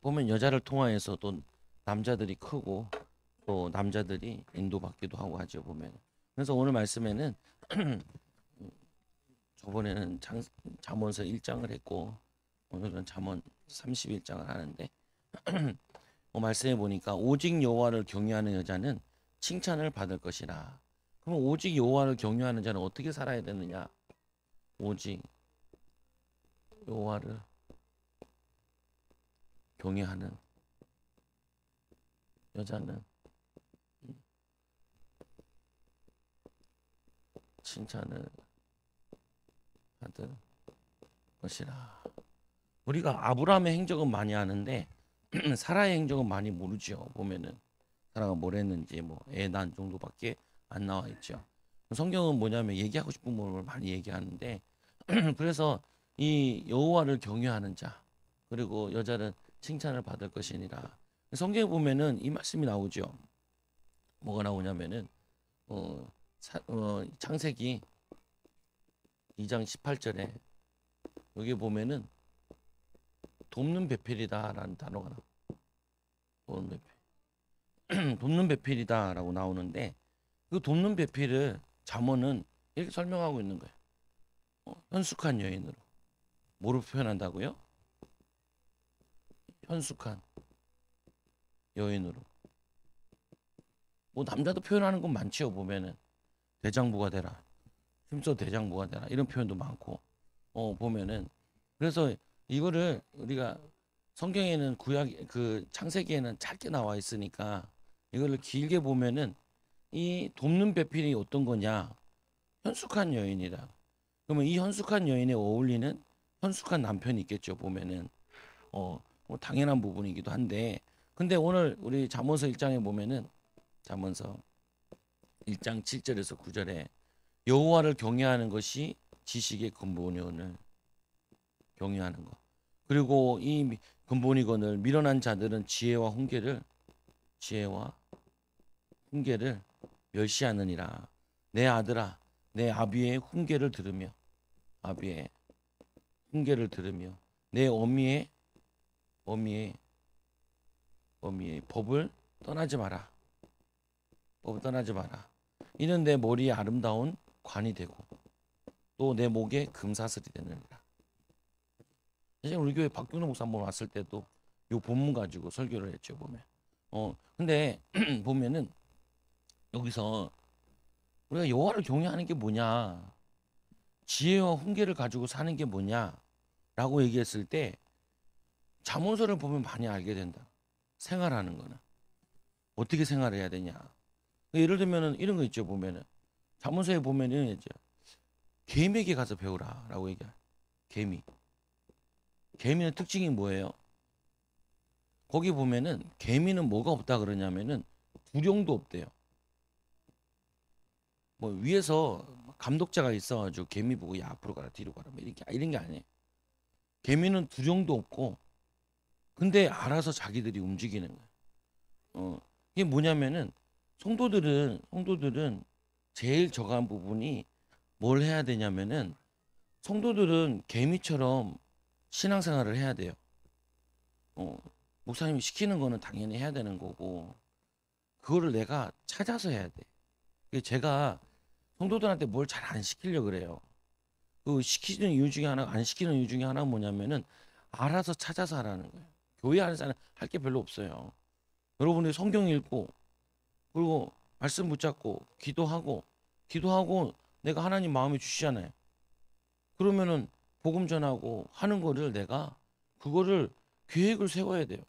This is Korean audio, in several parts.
보면 여자를 통하여서 또 남자들이 크고 또 남자들이 인도받기도 하고 하죠 보면. 그래서 오늘 말씀에는 저번에는 잠언서 1장을 했고 오늘은 잠언 31장을 하는데 말씀해 보니까 오직 여호와를 경외하는 여자는 칭찬을 받을 것이라. 그럼 오직 여호와를 경외하는 자는 어떻게 살아야 되느냐? 오직 여호와를 경외하는 여자는 칭찬을 받을 것이라. 우리가 아브라함의 행적은 많이 아는데 사라의 행적은 많이 모르죠. 보면은 사라가 뭘 했는지 뭐 애 난 정도밖에 안 나와 있죠. 성경은 뭐냐면 얘기하고 싶은 부분을 많이 얘기하는데 그래서 이 여호와를 경외하는 자 그리고 여자는 칭찬을 받을 것이니라. 성경에 보면은 이 말씀이 나오죠. 뭐가 나오냐면은 창세기 2장 18절에 여기 보면은 돕는 배필이다라는 단어가 나와. 돕는 배필. 돕는 배필이다라고 나오는데 그 돕는 배필을 잠언은 이렇게 설명하고 있는 거예요. 현숙한 여인으로. 뭐로 표현한다고요? 현숙한 여인으로. 뭐 남자도 표현하는 건 많지요. 보면은 대장부가 되라. 힘써 대장부가 되라. 이런 표현도 많고. 보면은 그래서 이거를 우리가 성경에는 구약 그 창세기에는 짧게 나와 있으니까 이거를 길게 보면은 이 돕는 배필이 어떤 거냐? 현숙한 여인이다. 그러면 이 현숙한 여인에 어울리는 현숙한 남편이 있겠죠. 보면은 뭐 당연한 부분이기도 한데 근데 오늘 우리 잠언서 1장에 보면은 잠언서 1장 7절에서 9절에 여호와를 경외하는 것이 지식의 근본이오늘 경외하는 것. 그리고 이 근본이거늘 미련한 자들은 지혜와 훈계를 멸시하느니라. 내 아들아 내 아비의 훈계를 들으며 아비의 훈계를 들으며 내 어미의 법을 떠나지 마라. 법을 떠나지 마라. 이는 내 머리에 아름다운 관이 되고 또 내 목에 금사슬이 되느니라. 사실 우리 교회 박경록 목사 한번 왔을 때도 요 본문 가지고 설교를 했죠 보면. 근데 보면은 여기서 우리가 여호와를 경외하는 게 뭐냐, 지혜와 훈계를 가지고 사는 게 뭐냐라고 얘기했을 때 잠언서를 보면 많이 알게 된다. 생활하는 거는 어떻게 생활해야 되냐. 예를 들면은 이런 거 있죠 보면은 잠언서에 보면은 이제 개미에게 가서 배우라라고 얘기해. 개미. 개미의 특징이 뭐예요? 거기 보면은 개미는 뭐가 없다 그러냐면은 두령도 없대요. 뭐 위에서 감독자가 있어가지고 개미 보고 야 앞으로 가라 뒤로 가라 뭐 이런 게 아니에요. 개미는 두령도 없고 근데 알아서 자기들이 움직이는 거예요. 이게 뭐냐면은 성도들은 제일 저간 부분이 뭘 해야 되냐면은 성도들은 개미처럼 신앙생활을 해야 돼요. 어, 목사님이 시키는 거는 당연히 해야 되는 거고 그거를 내가 찾아서 해야 돼. 제가 성도들한테 뭘 잘 안 시키려 그래요. 그 시키는 이유 중에 하나, 안 시키는 이유 중에 하나가 뭐냐면은 알아서 찾아서 하라는 거예요. 교회 안에서는 할 게 별로 없어요. 여러분들이 성경 읽고 그리고 말씀 붙잡고 기도하고 내가 하나님 마음에 주시잖아요. 그러면은 복음 전하고 하는 거를 내가 그거를 계획을 세워야 돼요.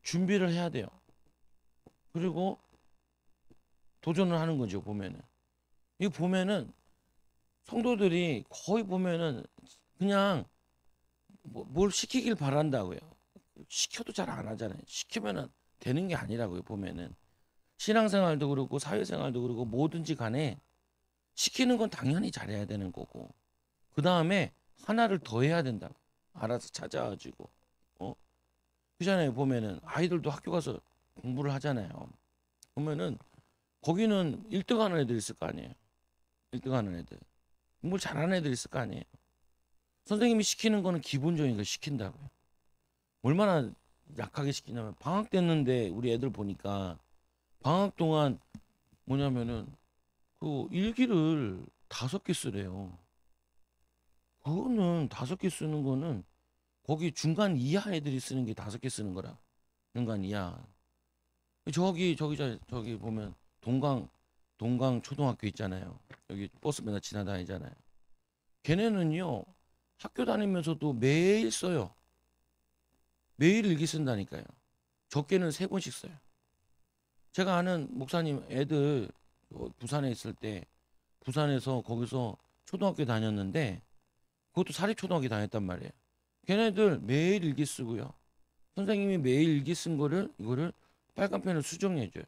준비를 해야 돼요. 그리고 도전을 하는 거죠, 보면은. 이거 보면은 성도들이 거의 보면은 그냥 뭘 시키길 바란다고요. 시켜도 잘 안 하잖아요. 시키면은 되는 게 아니라고요, 보면은. 신앙생활도 그렇고 사회생활도 그렇고 뭐든지 간에 시키는 건 당연히 잘해야 되는 거고 그 다음에 하나를 더 해야 된다. 알아서 찾아가지고 그잖아요. 보면은 아이들도 학교 가서 공부를 하잖아요. 보면은 거기는 1등 하는 애들 있을 거 아니에요. 1등 하는 애들. 공부 잘하는 애들 있을 거 아니에요. 선생님이 시키는 거는 기본적인 걸 시킨다고요. 얼마나 약하게 시키냐면 방학 됐는데 우리 애들 보니까 방학 동안 뭐냐면은 그 일기를 5개 쓰래요. 그거는 5개 쓰는 거는 거기 중간 이하 애들이 쓰는 게 5개 쓰는 거라. 중간 이하. 저기 보면 동강 초등학교 있잖아요. 여기 버스 맨날 지나다니잖아요. 걔네는요 학교 다니면서도 매일 써요. 매일 일기 쓴다니까요. 적게는 3번씩 써요. 제가 아는 목사님 애들 부산에 있을 때 부산에서 거기서 초등학교 다녔는데 그것도 사립초등학교 다녔단 말이에요. 걔네들 매일 일기 쓰고요. 선생님이 매일 일기 쓴 거를 이거를 빨간 펜으로 수정해줘요.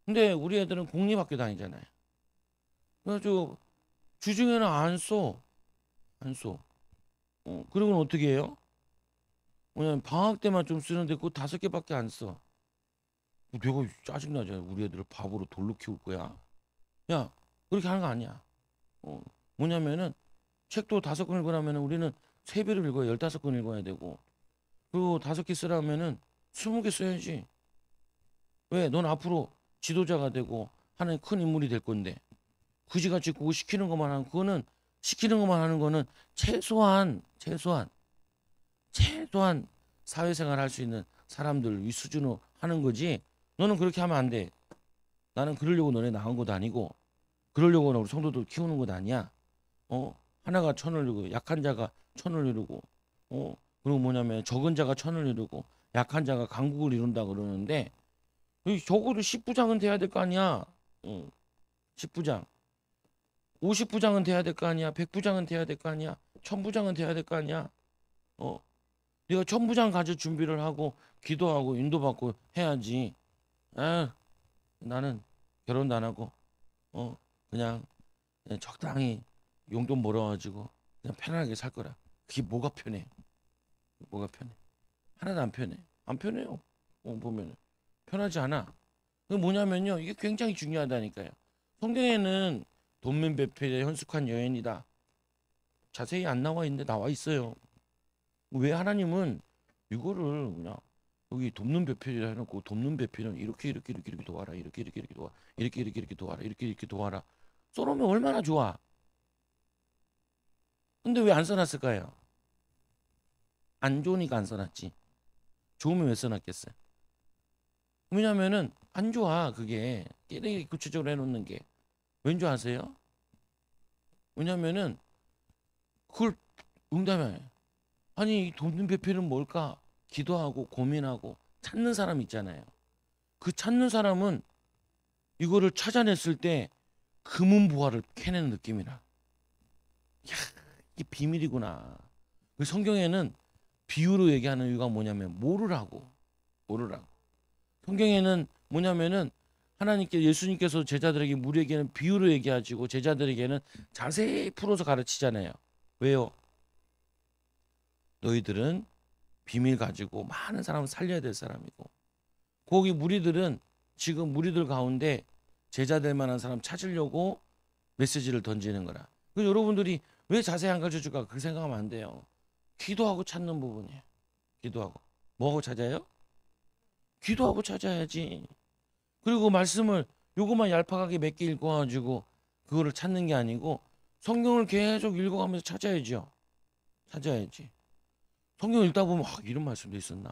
근데 우리 애들은 공립학교 다니잖아요. 그래가지고 주중에는 안 써. 안 써. 그리고는 어떻게 해요? 뭐냐면 방학 때만 좀 쓰는데 그거 5개밖에 안 써. 내가 짜증나잖아. 우리 애들을 바보로 돌로 키울 거야. 야, 그렇게 하는 거 아니야. 어, 뭐냐면은 책도 5권 읽으라면은 우리는 3배를 읽어야 15권 읽어야 되고 그리고 5개 쓰라면은 20개 써야지. 왜? 넌 앞으로 지도자가 되고 하는 큰 인물이 될 건데 그지같이 그거 시키는 것만 하는 그거는 시키는 것만 하는 거는 최소한 사회생활 할 수 있는 사람들 위 수준으로 하는 거지. 너는 그렇게 하면 안 돼. 나는 그러려고 너네 낳은 것도 아니고 그러려고 우리 성도들 키우는 것 아니야. 하나가 천을 이루고 약한 자가 천을 이루고 그리고 뭐냐면 적은 자가 천을 이루고 약한 자가 강국을 이룬다 그러는데 적어도 10부장은 돼야 될 거 아니야. 10부장. 50부장은 돼야 될 거 아니야. 100부장은 돼야 될 거 아니야. 1000부장은 돼야 될 거 아니야. 어. 네가 1000부장 가질 준비를 하고 기도하고 인도받고 해야지. 아, 나는 결혼도 안 하고 그냥 적당히 용돈 벌어가지고 그냥 편안하게 살 거라. 그게 뭐가 편해? 뭐가 편해? 하나도 안 편해. 안 편해요. 보면 편하지 않아. 그 뭐냐면요, 이게 굉장히 중요하다니까요. 성경에는 돈면배필의 현숙한 여인이다. 자세히 안 나와 있는데 나와 있어요. 왜 하나님은 이거를 그냥 여기 돕는 배필이라 해놓고 돕는 배필은 이렇게 도와라 이렇게 도와 이렇게 도와라 이렇게 도와라 써놓으면 얼마나 좋아. 근데 왜 안 써놨을까요? 안 좋으니까 안 써놨지. 좋으면 왜 써놨겠어요? 왜냐면은 안 좋아. 그게 끼리 구체적으로 해놓는 게 왠지 아세요? 왜냐면은 그걸 응답해. 아니 이 돕는 배필은 뭘까? 기도하고 고민하고 찾는 사람 있잖아요. 그 찾는 사람은 이거를 찾아냈을 때 금은보화를 캐내는 느낌이라. 야, 이게 비밀이구나. 그 성경에는 비유로 얘기하는 이유가 뭐냐면 모르라고. 성경에는 뭐냐면은 하나님께 예수님께서 제자들에게 우리에게는 비유로 얘기하시고 제자들에게는 자세히 풀어서 가르치잖아요. 왜요? 너희들은 비밀 가지고 많은 사람을 살려야 될 사람이고 거기 무리들은 지금 무리들 가운데 제자 될 만한 사람 찾으려고 메시지를 던지는 거라. 그 여러분들이 왜 자세히 안 가르쳐 줄까? 그 생각하면 안 돼요. 기도하고 찾는 부분이에요. 기도하고. 뭐하고 찾아요? 기도하고 찾아야지. 그리고 말씀을 요것만 얄팍하게 몇 개 읽어가지고 그거를 찾는 게 아니고 성경을 계속 읽어가면서 찾아야죠. 찾아야지. 성경 읽다 보면 이런 말씀도 있었나.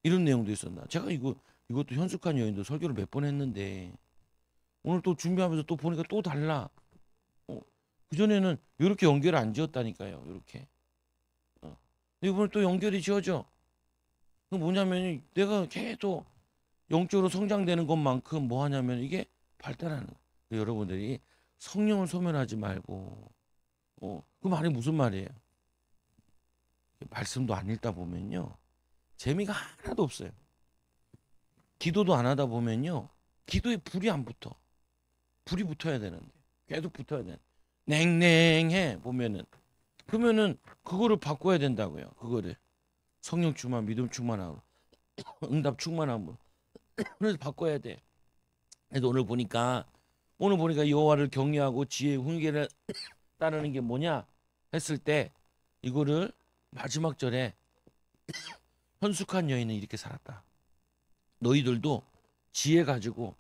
이런 내용도 있었나. 제가 이것도 현숙한 여인도 설교를 몇 번 했는데 오늘 또 준비하면서 또 보니까 또 달라. 그전에는 이렇게 연결을 안 지었다니까요. 이렇게. 이번에 또 연결이 지어져. 그 뭐냐면 내가 계속 영적으로 성장되는 것만큼 뭐 하냐면 이게 발달하는 거예요. 여러분들이 성령을 소멸하지 말고 그 말이 무슨 말이에요? 말씀도 안 읽다 보면요. 재미가 하나도 없어요. 기도도 안 하다 보면요. 기도에 불이 안 붙어. 불이 붙어야 되는데. 계속 붙어야 돼. 냉랭해 보면은. 그러면은 그거를 바꿔야 된다고요. 그거를. 성령 충만, 믿음 충만하고 응답 충만함으로. 그래서 바꿔야 돼. 그래서 오늘 보니까 여호와를 경외하고 지혜의 훈계를 따르는 게 뭐냐 했을 때 이거를 마지막 절에 현숙한 여인은 이렇게 살았다. 너희들도 지혜 가지고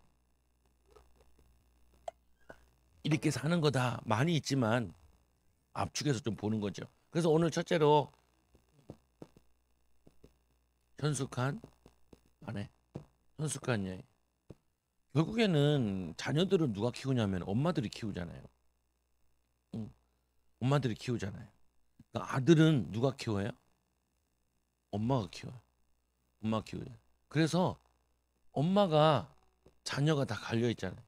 이렇게 사는 거다. 많이 있지만 압축해서 좀 보는 거죠. 그래서 오늘 첫째로 현숙한 아내, 현숙한 여인. 결국에는 자녀들을 누가 키우냐면 엄마들이 키우잖아요. 응, 엄마들이 키우잖아요. 그러니까 아들은 누가 키워요? 엄마가 키워요. 엄마가 키워요. 그래서 엄마가 자녀가 다 갈려 있잖아요.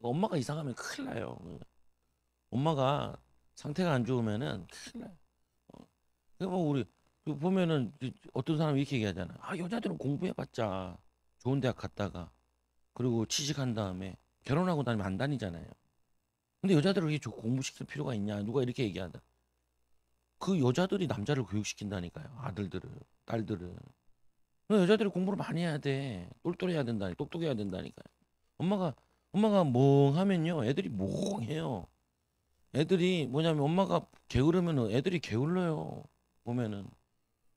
엄마가 이상하면 큰일 나요. 엄마가 상태가 안 좋으면은 큰일 나요. 그뭐 우리 보면은 어떤 사람이 이렇게 얘기하잖아. 아, 여자들은 공부해봤자 좋은 대학 갔다가 그리고 취직한 다음에 결혼하고 다니면 안 다니잖아요. 근데 여자들을 이렇게 공부시킬 필요가 있냐? 누가 이렇게 얘기하다. 그 여자들이 남자를 교육시킨다니까요. 아들들을, 딸들을. 여자들이 공부를 많이 해야 돼. 똘똘해야 된다니, 똑똑해야 된다니까요. 엄마가 엄마가 멍하면요, 애들이 멍해요. 애들이 뭐냐면 엄마가 게으르면 애들이 게을러요. 보면은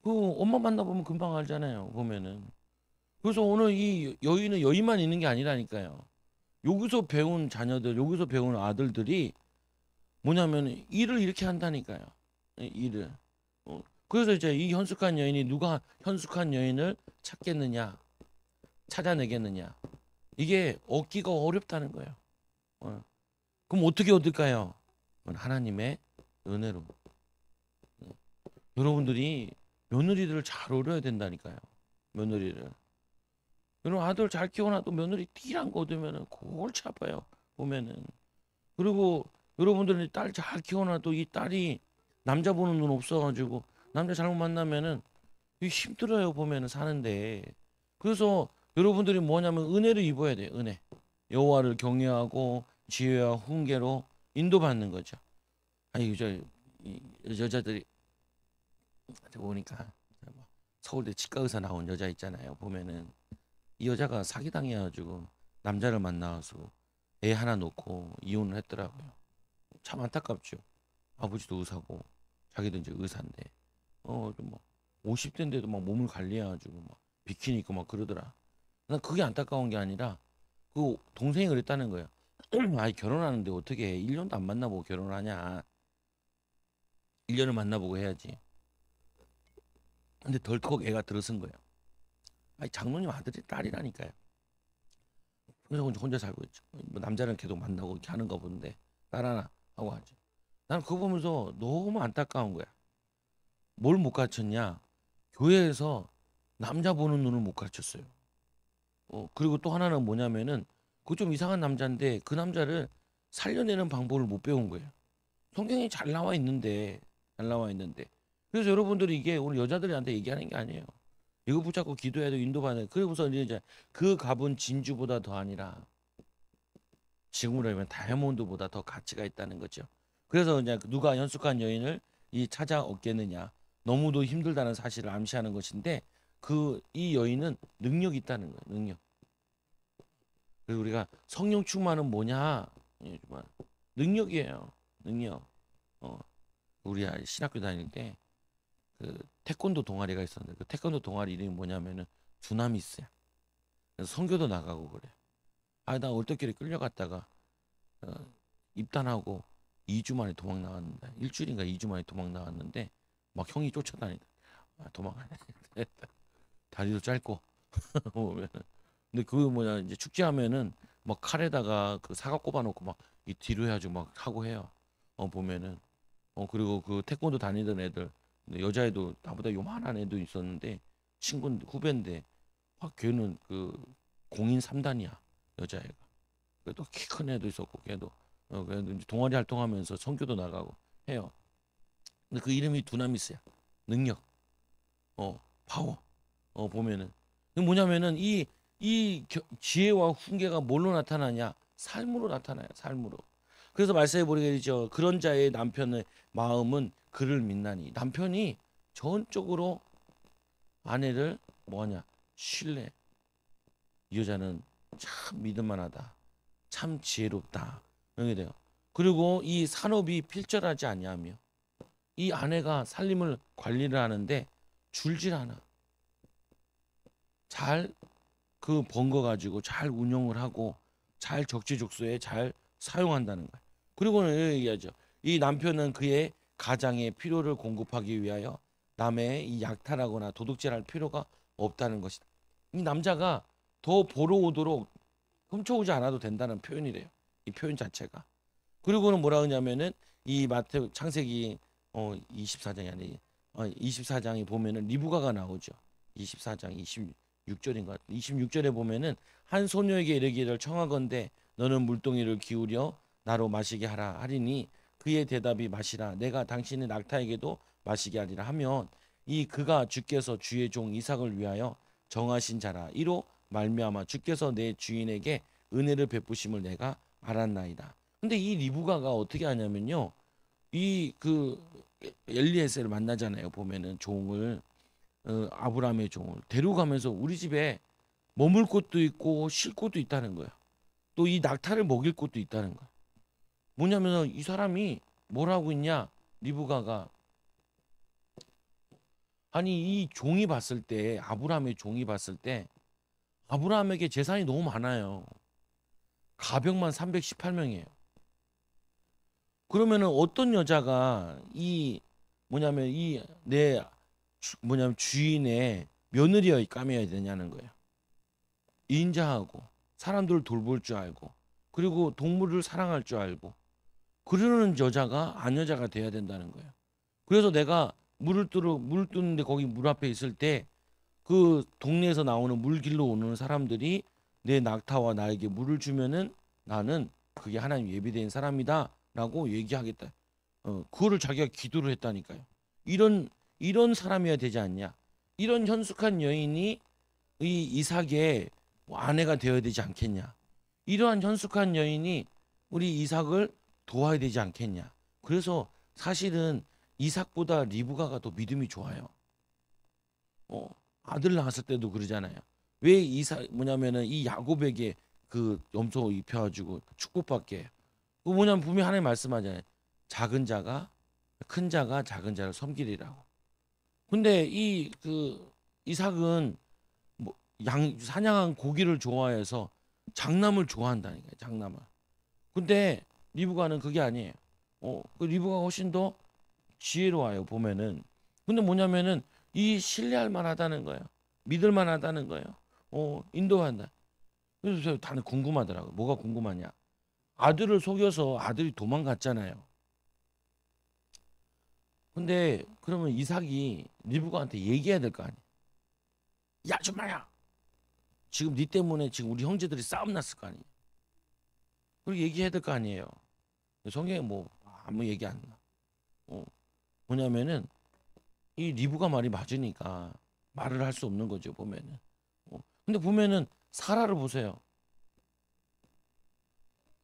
그 엄마 만나보면 금방 알잖아요. 보면은 그래서 오늘 이 여인은 여인만 있는 게 아니라니까요. 여기서 배운 자녀들, 여기서 배운 아들들이 뭐냐면 일을 이렇게 한다니까요. 일을. 그래서 이제 이 현숙한 여인이 누가 현숙한 여인을 찾겠느냐, 찾아내겠느냐. 이게 얻기가 어렵다는 거예요. 어. 그럼 어떻게 얻을까요? 하나님의 은혜로. 여러분들이 며느리들을 잘 얻어야 된다니까요. 며느리를. 여러분 아들 잘 키워놔도 며느리 띠란 거 얻으면은 골치 아파요. 보면은. 그리고 여러분들이 딸 잘 키워놔도 이 딸이 남자 보는 눈 없어가지고 남자 잘못 만나면은 힘들어요. 보면은 사는데. 그래서 여러분들이 뭐냐면 은혜를 입어야 돼요. 은혜. 여호와를 경외하고 지혜와 훈계로 인도받는 거죠. 아니 이 여자들이 보니까 서울대 치과 의사 나온 여자 있잖아요. 보면은 이 여자가 사기당해가지고 남자를 만나서 애 하나 놓고 이혼을 했더라고요. 참 안타깝죠. 아버지도 의사고 자기도 이제 의사인데 좀뭐 50대인데도 막 몸을 관리해가지고 막 비키니 입고 막 그러더라. 난 그게 안타까운 게 아니라 그 동생이 그랬다는 거예요. 아이 결혼하는데 어떻게 1년도 안 만나보고 결혼하냐. 1년을 만나보고 해야지. 근데 덜컥 애가 들어선 거예요. 아니 장로님 아들이 딸이라니까요. 그래서 혼자 살고 있죠. 뭐 남자를 계속 만나고 이렇게 하는 거 보는데 딸 하나 하고 하죠. 나는 그거 보면서 너무 안타까운 거야. 뭘 못 가르쳤냐? 교회에서 남자 보는 눈을 못 가르쳤어요. 그리고 또 하나는 뭐냐면은 그 좀 이상한 남자인데 그 남자를 살려내는 방법을 못 배운 거예요. 성경에 잘 나와 있는데. 그래서 여러분들이 이게 오늘 여자들한테 얘기하는 게 아니에요. 이거 붙잡고 기도해야 돼 인도받는. 그러고서 이제 그 값은 진주보다 더 아니라 지금으로 하면 다이아몬드보다 더 가치가 있다는 거죠. 그래서 이제 누가 연숙한 여인을 이 찾아 얻겠느냐. 너무도 힘들다는 사실을 암시하는 것인데 그 이 여인은 능력이 있다는 거예요. 능력. 그래서 우리가 성령 충만은 뭐냐? 예, 정말 능력이에요. 능력. 어, 우리 신학교 다닐 때 그 태권도 동아리가 있었는데 그 태권도 동아리 이름이 뭐냐면은 두나미스야. 그래서 선교도 나가고 그래. 아, 나 얼떨결에 끌려갔다가 어, 입단하고 2주 만에 도망 나왔는데 1주일인가 2주 만에 도망 나왔는데 막 형이 쫓아다니다. 아, 도망가네. 다리도 짧고 보면은. 근데 그 뭐냐 이제 축제하면은 막 칼에다가 그 사과 꼽아놓고 막 이 뒤로 해가지고 막 하고 해요. 보면은 그리고 그 태권도 다니던 애들 근데 여자애도 나보다 요만한 애도 있었는데 친구인데 후배인데 걔는 그 공인 3단이야 여자애가. 그래도 키 큰 애도 있었고 걔도 그래도 이제 동아리 활동하면서 선교도 나가고 해요. 근데 그 이름이 두나미스야. 능력, 파워. 보면은 그 뭐냐면은 지혜와 훈계가 뭘로 나타나냐? 삶으로 나타나요. 삶으로. 그래서 말씀해 보리겠죠. 그런 자의 남편의 마음은 그를 믿나니. 남편이 전적으로 아내를 뭐하냐? 신뢰. 이 여자는 참 믿을만하다. 참 지혜롭다. 이렇게 돼요. 그리고 이 산업이 필절하지 아니하며 이 아내가 살림을 관리를 하는데 줄질 않아. 잘 그 번 거 가지고 잘 운용을 하고 잘 적재적소에 잘 사용한다는 거야. 그리고는 이렇게 얘기하죠. 이 남편은 그의 가장의 필요를 공급하기 위하여 남의 이 약탈하거나 도둑질할 필요가 없다는 것이다. 이 남자가 더 보러 오도록 훔쳐오지 않아도 된다는 표현이래요. 이 표현 자체가. 그리고는 뭐라 그러냐면은 이 마태 창세기 24장이 아니 24장에 보면은 리브가가 나오죠. 24장 26절인가 26절에 보면은 한 소녀에게 이르기를 청하건대 너는 물동이를 기울여 나로 마시게 하라 하리니 그의 대답이 마시라 내가 당신의 낙타에게도 마시게 하리라 하면 이 그가 주께서 주의 종 이삭을 위하여 정하신 자라 이로 말미암아 주께서 내 주인에게 은혜를 베푸심을 내가 알았나이다. 근데 이 리브가가 어떻게 하냐면요. 이 그 엘리에셀을 만나잖아요. 보면은 종을 아브라함의 종을 데려가면서 우리 집에 머물 곳도 있고 쉴 곳도 있다는 거야. 또 이 낙타를 먹일 곳도 있다는 거야. 뭐냐면 이 사람이 뭘 하고 있냐? 리브가가 아니 이 종이 봤을 때 아브라함의 종이 봤을 때 아브라함에게 재산이 너무 많아요. 가병만 318명이에요. 그러면은 어떤 여자가 이 뭐냐면 이 내 뭐냐면 주인의 며느리여 까매야 되냐는 거예요. 인자하고 사람들을 돌볼 줄 알고 그리고 동물을 사랑할 줄 알고 그러는 여자가 안 여자가 돼야 된다는 거예요. 그래서 내가 물 뚫는데 거기 물 앞에 있을 때 그 동네에서 나오는 물길로 오는 사람들이 내 낙타와 나에게 물을 주면은 나는 그게 하나님 예비된 사람이다라고 얘기하겠다. 그거를 자기가 기도를 했다니까요. 이런 사람이어야 되지 않냐? 이런 현숙한 여인이 이 이삭의 뭐 아내가 되어야 되지 않겠냐? 이러한 현숙한 여인이 우리 이삭을 도와야 되지 않겠냐? 그래서 사실은 이삭보다 리브가가 더 믿음이 좋아요. 아들 낳았을 때도 그러잖아요. 왜 이삭 뭐냐면은 이 야곱에게 그 염소 입혀가지고 축복받게 해요. 그 뭐냐면 분명히 하나님 말씀하잖아요. 작은 자가 큰 자가 작은 자를 섬기리라고. 근데 이 그 이삭은 뭐 사냥한 고기를 좋아해서 장남을 좋아한다니까요. 장남을. 근데 리브가는 그게 아니에요. 그 리브가 훨씬 더 지혜로워요. 보면은. 근데 뭐냐면은 이 신뢰할 만하다는 거예요. 믿을 만하다는 거예요. 인도한다. 그래서 다들 궁금하더라고요. 뭐가 궁금하냐? 아들을 속여서 아들이 도망갔잖아요. 근데 그러면 이삭이 리브가한테 얘기해야 될 거 아니야. 야, 아줌마야. 지금 네 때문에 지금 우리 형제들이 싸움 났을 거 아니에요. 그리고 얘기해야 될 거 아니에요. 성경에 뭐 아무 얘기 안 나. 뭐냐면은 이 리브가 말이 맞으니까 말을 할 수 없는 거죠. 보면은. 근데 보면은 사라를 보세요.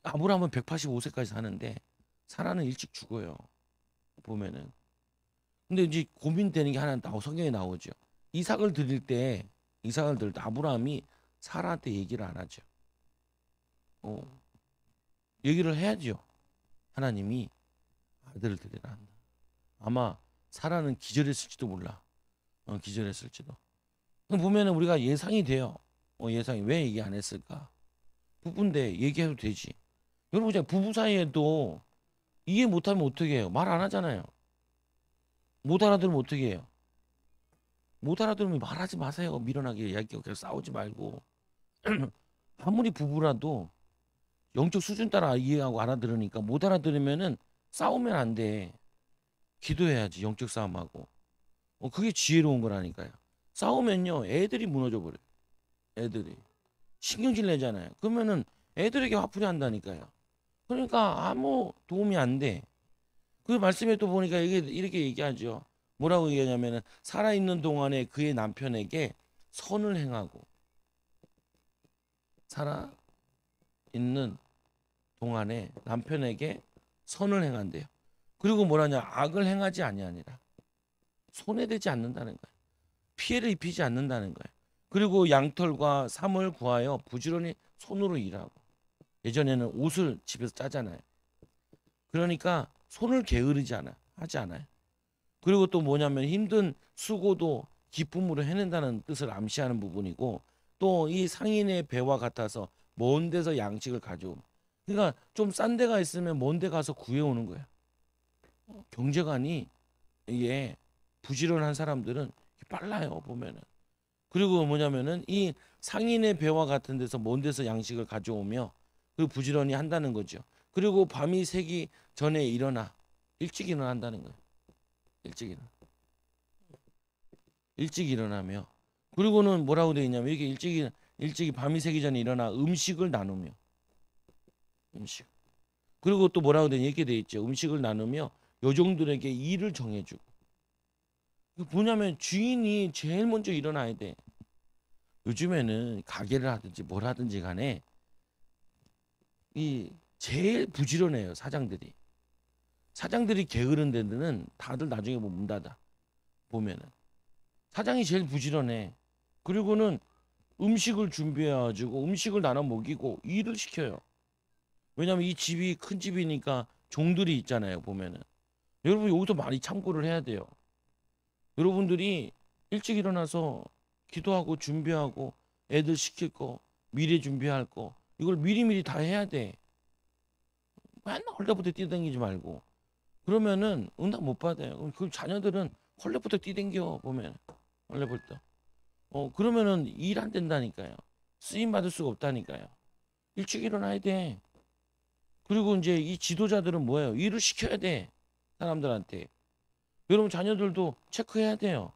아브라함은 185세까지 사는데 사라는 일찍 죽어요. 보면은. 근데 이제 고민되는 게 하나 성경에 나오죠. 이삭을 드릴 때 아브라함이 사라한테 얘기를 안 하죠. 어, 얘기를 해야죠. 하나님이 아들을 드리라 한다. 아마 사라는 기절했을지도 몰라. 기절했을지도. 보면은 우리가 예상이 돼요. 예상이 왜 얘기 안 했을까? 부부인데 얘기해도 되지. 여러분 제가 부부 사이에도 이해 못하면 어떻게 해요? 말 안 하잖아요. 못 알아들으면 어떻게 해요? 못 알아들으면 말하지 마세요. 미련하게 이야기하고 계속 싸우지 말고. 아무리 부부라도 영적 수준 따라 이해하고 알아들으니까 못 알아들으면은 싸우면 안 돼. 기도해야지 영적 싸움하고. 그게 지혜로운 거라니까요. 싸우면요 애들이 무너져 버려요. 애들이 신경질 내잖아요. 그러면은 애들에게 화풀이 한다니까요. 그러니까 아무 도움이 안 돼. 그 말씀에 또 보니까 이렇게 얘기하죠. 뭐라고 얘기하냐면은 살아있는 동안에 그의 남편에게 선을 행하고 살아있는 동안에 남편에게 선을 행한대요. 그리고 뭐라냐 악을 행하지 아니하니라. 손해되지 않는다는 거예요. 피해를 입히지 않는다는 거예요. 그리고 양털과 삼을 구하여 부지런히 손으로 일하고 예전에는 옷을 집에서 짜잖아요. 그러니까 손을 게으르지 하지 않아요. 그리고 또 뭐냐면 힘든 수고도 기쁨으로 해낸다는 뜻을 암시하는 부분이고, 또 이 상인의 배와 같아서 먼 데서 양식을 가져옴. 그러니까 좀 싼 데가 있으면 먼 데 가서 구해오는 거야. 경제관이 이게 부지런한 사람들은 빨라요 보면은. 그리고 뭐냐면은 이 상인의 배와 같은 데서 먼 데서 양식을 가져오며 그 부지런히 한다는 거죠. 그리고 밤이 새기 전에 일어나 일찍 일어난다는 거예요. 일찍 일어나. 일찍 일어나며, 그리고는 뭐라고 되어 있냐면 이게 일찍이 밤이 새기 전에 일어나 음식을 나누며, 음식. 그리고 또 뭐라고 되냐 이렇게 돼 있죠. 음식을 나누며 요종들에게 일을 정해주고. 뭐냐면 주인이 제일 먼저 일어나야 돼. 요즘에는 가게를 하든지 뭘 하든지 간에 이 제일 부지런해요 사장들이. 사장들이 게으른 데는 다들 나중에 뭐 문 닫아 보면은. 사장이 제일 부지런해. 그리고는 음식을 준비해가지고 음식을 나눠 먹이고 일을 시켜요. 왜냐면 이 집이 큰 집이니까 종들이 있잖아요 보면은. 여러분 여기서 많이 참고를 해야 돼요. 여러분들이 일찍 일어나서 기도하고 준비하고 애들 시킬 거, 미래 준비할 거, 이걸 미리미리 다 해야 돼. 맨날 헐레부터 뛰어다니지 말고. 그러면은 응답 못 받아요. 그 자녀들은 헐레부터 뛰댕겨 보면 헐레부터. 그러면은 일 안 된다니까요. 쓰임 받을 수가 없다니까요. 일찍 일어나야 돼. 그리고 이제 이 지도자들은 뭐예요? 일을 시켜야 돼. 사람들한테. 여러분 자녀들도 체크해야 돼요.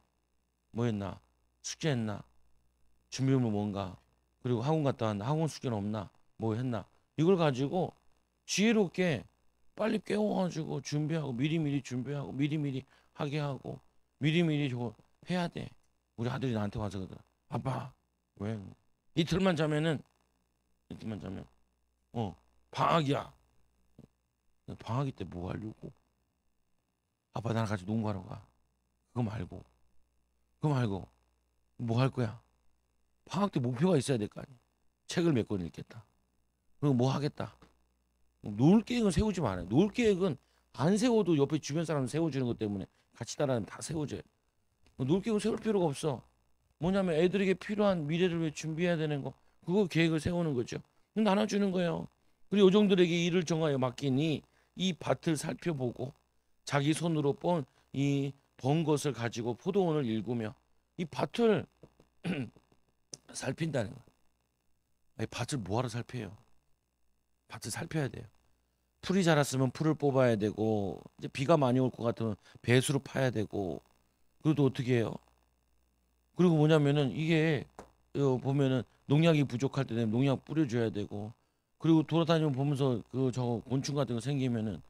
뭐 했나? 숙제했나? 준비물 뭔가? 그리고 학원 갔다 왔나? 학원 숙제는 없나? 뭐 했나? 이걸 가지고 지혜롭게 빨리 깨워가지고 준비하고 미리미리 준비하고 미리미리 하게 하고 미리미리 저거 해야 돼. 우리 아들이 나한테 와서 그러더라. 아빠 왜 이틀만 자면 방학이야. 방학이 때 뭐 하려고? 아빠 나랑 같이 농구하러 가. 그거 말고 뭐 할 거야? 방학 때 목표가 있어야 될 거 아니야. 책을 몇 권 읽겠다. 그리고 뭐 하겠다. 놀 계획은 세우지 마요. 놀 계획은 안 세워도 옆에 주변 사람 세워주는 것 때문에 같이 따라하면 다 세워져요. 놀 계획은 세울 필요가 없어. 뭐냐면 애들에게 필요한 미래를 위해 준비해야 되는 거, 그거 계획을 세우는 거죠. 나눠주는 거예요. 그리고 요정들에게 일을 정하여 맡기니 이 밭을 살펴보고 자기 손으로 번 것을 가지고 포도원을 일구며. 이 밭을 살핀다는 거예요. 아니, 밭을 뭐하러 살펴요? 밭을 살펴야 돼요. 풀이 자랐으면 풀을 뽑아야 되고, 이제 비가 많이 올 것 같으면 배수로 파야 되고. 그래도 어떻게 해요? 그리고 뭐냐면은 이게 보면은 농약이 부족할 때 되면 농약 뿌려줘야 되고. 그리고 돌아다니면 보면서 그 저 곤충 같은 거 생기면은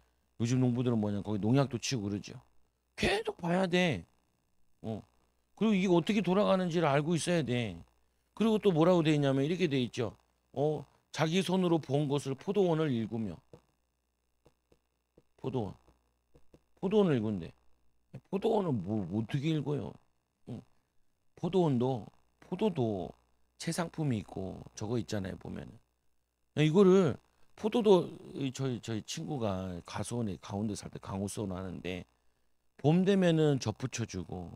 요즘 농부들은 뭐냐 거기 농약도 치고 그러죠. 계속 봐야 돼. 어. 그리고 이게 어떻게 돌아가는지를 알고 있어야 돼. 그리고 또 뭐라고 돼 있냐면 이렇게 돼 있죠. 자기 손으로 본 것을 포도원을 일구며. 포도원. 포도원을 일군대. 포도원은 뭐 어떻게 읽어요? 응. 포도도 채상품이 있고 저거 있잖아요 보면은. 이거를 포도도 저희 친구가 가수원에 가운데 살 때 강호수원 하는데 봄 되면은 젖 붙여주고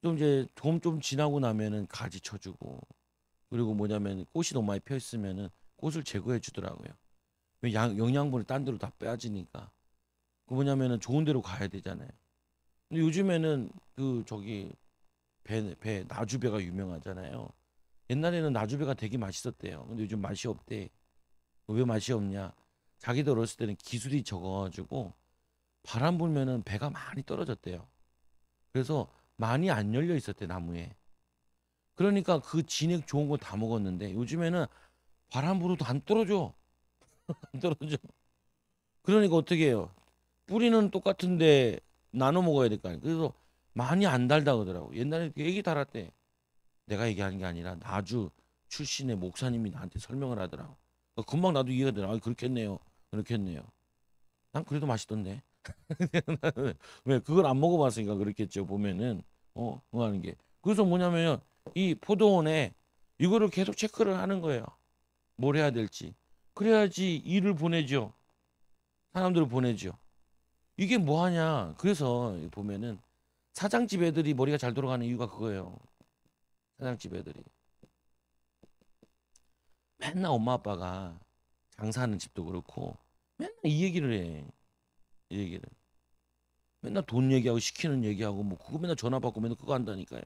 좀 이제 좀 지나고 나면은 가지 쳐주고, 그리고 뭐냐면 꽃이 너무 많이 펴 있으면은 꽃을 제거해 주더라고요. 영양분을 딴 데로 다 빼앗으니까. 그 뭐냐면은 좋은 데로 가야 되잖아요. 근데 요즘에는 그 저기 배 나주배가 유명하잖아요. 옛날에는 나주배가 되게 맛있었대요. 근데 요즘 맛이 없대. 왜 맛이 없냐? 자기들 어렸을 때는 기술이 적어가지고 바람 불면은 배가 많이 떨어졌대요. 그래서 많이 안 열려 있었대 나무에. 그러니까 그 진액 좋은 거 다 먹었는데 요즘에는 바람 불어도 안 떨어져. 안 떨어져. 그러니까 어떻게 해요? 뿌리는 똑같은데 나눠 먹어야 될 거 아니에요. 그래서 많이 안 달다 그러더라고. 옛날에 얘기 달았대. 내가 얘기하는 게 아니라 나주 출신의 목사님이 나한테 설명을 하더라고. 금방 나도 이해가 되나? 그렇겠네요. 그렇겠네요. 난 그래도 맛있던데. 왜 그걸 안 먹어봤으니까 그렇겠죠. 보면은 뭐 하는 게. 그래서 뭐냐면 이 포도원에 이거를 계속 체크를 하는 거예요. 뭘 해야 될지. 그래야지 일을 보내죠. 사람들을 보내죠. 이게 뭐 하냐? 그래서 보면은 사장집 애들이 머리가 잘 돌아가는 이유가 그거예요. 사장집 애들이 맨날 엄마 아빠가 장사하는 집도 그렇고 맨날 이 얘기를 해. 이 얘기를 맨날 돈 얘기하고 시키는 얘기하고 뭐 그거 맨날 전화 받고 맨날 그거 한다니까요.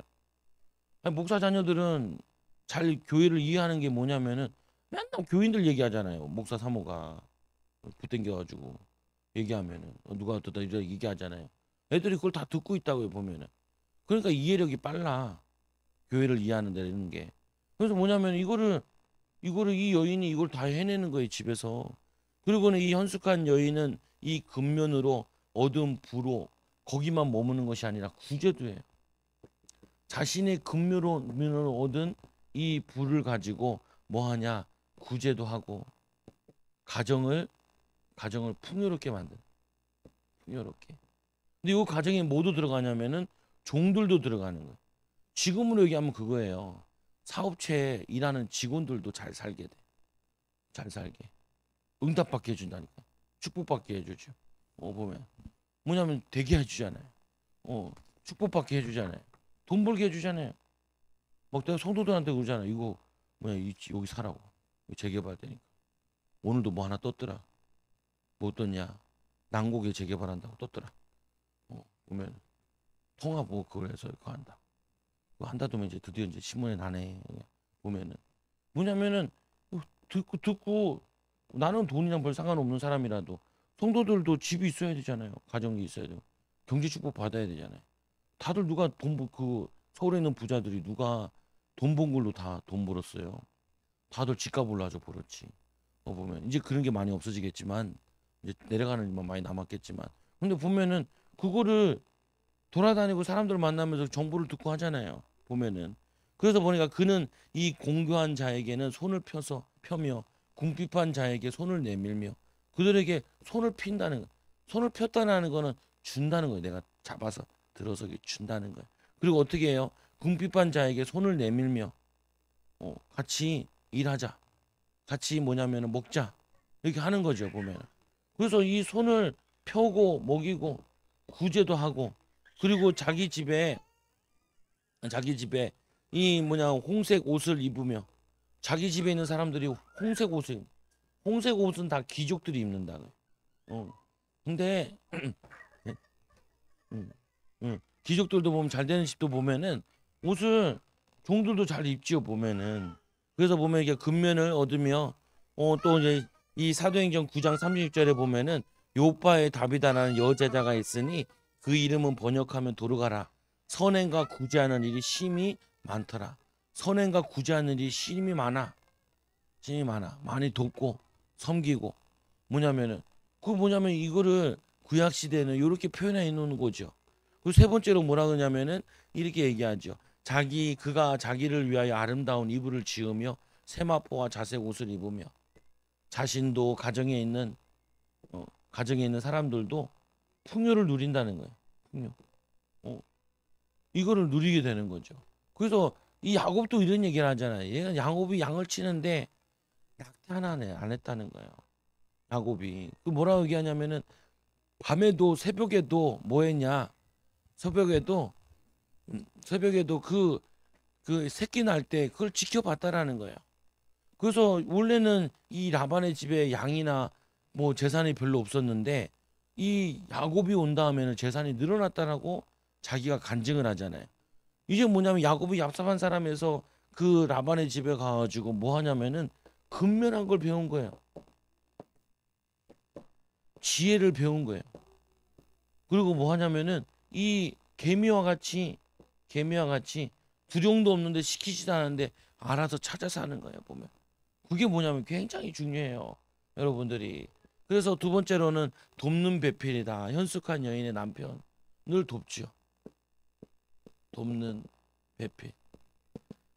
아니, 목사 자녀들은 잘 교회를 이해하는 게 뭐냐면은 맨날 교인들 얘기하잖아요. 목사 사모가 붙땡겨가지고 얘기하면은 누가 어떠다 이렇게 얘기하잖아요. 애들이 그걸 다 듣고 있다고요 보면은. 그러니까 이해력이 빨라. 교회를 이해하는 데는 게. 그래서 뭐냐면 이거를 이 여인이 이걸 다 해내는 거예요 집에서. 그리고는 이 현숙한 여인은 이 근면으로 얻은 부로 거기만 머무는 것이 아니라 구제도 해요. 자신의 근면으로 얻은 이 부를 가지고 뭐 하냐 구제도 하고 가정을 풍요롭게 만든 풍요롭게. 근데 이 가정에 모두 들어가냐면은 종들도 들어가는 거예요. 지금으로 얘기하면 그거예요. 사업체에 일하는 직원들도 잘 살게 돼. 잘 살게. 응답받게 해준다니까. 축복받게 해주죠. 보면 뭐냐면 되게 해주잖아요. 축복받게 해주잖아요. 돈 벌게 해주잖아요. 막 내가 성도들한테 그러잖아. 이거 뭐야 여기 사라고. 이거 재개발되니까. 오늘도 뭐 하나 떴더라. 뭐 떴냐? 난곡에 재개발한다고 떴더라. 보면 통합 뭐 그걸 해서 그거 한다. 그거 한다 두면 이제 드디어 이제 신문에 나네. 보면은 뭐냐면은 듣고 나는 돈이랑 별 상관없는 사람이라도 성도들도 집이 있어야 되잖아요. 가정이 있어야 되고 경제 축복 받아야 되잖아요. 다들 누가 그 서울에 있는 부자들이 누가 돈 번 걸로 다 돈 벌었어요. 다들 집값 올라서 벌었지. 보면 이제 그런 게 많이 없어지겠지만 이제 내려가는 일만 많이 남았겠지만 근데 보면은 그거를 돌아다니고 사람들 만나면서 정보를 듣고 하잖아요. 보면은 그래서 보니까 그는 이 공교한 자에게는 손을 펴며 궁핍한 자에게 손을 내밀며 그들에게 손을 핀다는 거. 손을 폈다는 거는 준다는 거예요. 내가 잡아서 들어서 준다는 거예요. 그리고 어떻게 해요? 궁핍한 자에게 손을 내밀며 같이 일하자. 같이 뭐냐면은 먹자. 이렇게 하는 거죠, 보면. 그래서 이 손을 펴고 먹이고 구제도 하고 그리고 자기 집에 이 뭐냐 홍색 옷을 입으며 자기 집에 있는 사람들이 홍색 옷은 다 귀족들이 입는다. 근데 음, 귀족들도 보면 잘 되는 집도 보면은 옷을 종들도 잘 입지요 보면은. 그래서 보면 이게 근면을 얻으며 또 이제 이 사도행전 9장 36절에 보면은 요바의 다비다라는 여제자가 있으니 그 이름은 번역하면 도르가라. 선행과 구제하는 일이 심히 많더라. 선행과 구제하는 일이 심히 많아. 많이 돕고 섬기고 뭐냐면 이거를 구약 시대는 이렇게 표현해 놓는 거죠. 그리고 세 번째로 뭐라 그러냐면은 이렇게 얘기하죠. 그가 자기를 위하여 아름다운 이불을 지으며 세마포와 자색 옷을 입으며 자신도 가정에 있는 사람들도 풍요를 누린다는 거예요. 풍요. 어, 이거를 누리게 되는 거죠. 그래서 이 야곱도 이런 얘기를 하잖아요. 얘가 야곱이 양을 치는데 낙태 하나 안 했다는 거예요. 야곱이 그 뭐라고 얘기하냐면은 밤에도 새벽에도 뭐 했냐? 새벽에도 새벽에도 그 새끼 날 때 그걸 지켜봤다라는 거예요. 그래서 원래는 이 라반의 집에 양이나 뭐 재산이 별로 없었는데 이 야곱이 온 다음에는 재산이 늘어났다라고 자기가 간증을 하잖아요. 이제 뭐냐면 야곱이 얍삽한 사람에서 그 라반의 집에 가가지고 뭐 하냐면은 근면한 걸 배운 거예요. 지혜를 배운 거예요. 그리고 뭐 하냐면은 이 개미와 같이 두려움도 없는데 시키지도 않는데 알아서 찾아서 하는 거예요. 보면 그게 뭐냐면 굉장히 중요해요. 여러분들이. 그래서 두 번째로는 돕는 배필이다. 현숙한 여인의 남편을 돕지요. 돕는 배필.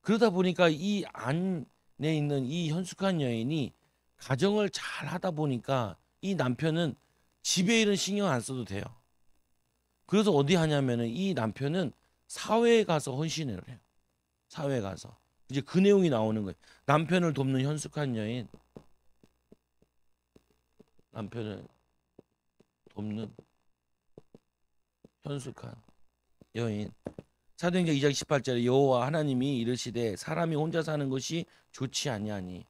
그러다 보니까 이 안에 있는 이 현숙한 여인이 가정을 잘 하다 보니까 이 남편은 집에 일은 신경 안 써도 돼요. 그래서 어디 하냐면은 이 남편은 사회에 가서 헌신을 해요. 사회에 가서. 이제 그 내용이 나오는 거예요. 남편을 돕는 현숙한 여인, 남편을 돕는 현숙한 여인. 사도행전 2장 18절에 여호와 하나님이 이르시되 사람이 혼자 사는 것이 좋지 아니하니